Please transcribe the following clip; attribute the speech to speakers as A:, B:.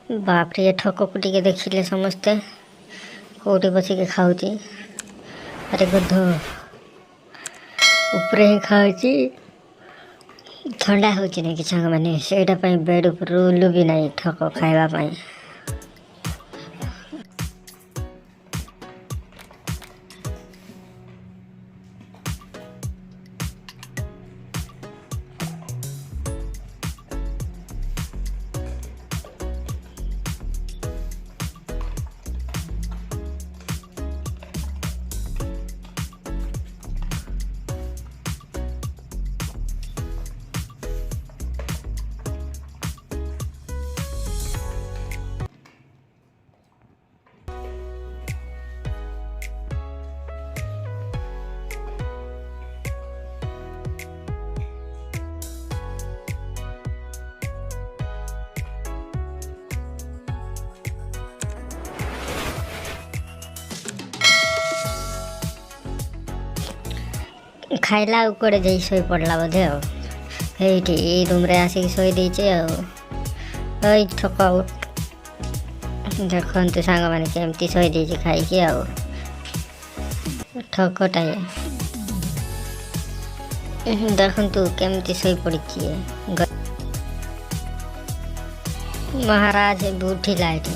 A: बाप रे ये ठकକୁ ଟିକେ ଦେଖିଲେ ସମସ୍ତେ କୋଉଠି ବସିକି ଖାଉଛି। ଆରେ ଗଧ ଉପରେ ହିଁ ଖାଉଛି। ଥଣ୍ଡା ହେଉଛି ନାଇଁ ସାଙ୍ଗମାନେ, ସେଇଟା ପାଇଁ ବେଡ଼ ଉପରୁ ଓହ୍ଲୁ ବି ନାହିଁ ଠକ ଖାଇବା ପାଇଁ। ଖାଇଲା ଆଉ କୁଆଡ଼େ ଯାଇ ଶୋଇ ପଡ଼ିଲା ବୋଧେ ଆଉ। ଏଇଠି ଏଇ ରୁମ୍ରେ ଆସିକି ଶୋଇ ଦେଇଛି ଆଉ। ଏଇ ଠକ ଆଉଟ୍। ଦେଖନ୍ତୁ ସାଙ୍ଗମାନେ କେମିତି ଶୋଇ ଦେଇଛି ଖାଇକି ଆଉ। ଠକଟାଏ ଦେଖନ୍ତୁ କେମିତି ଶୋଇ ପଡ଼ିଛି। ମହାରାଜ ଏବେ ଉଠିଲା ଏଠି।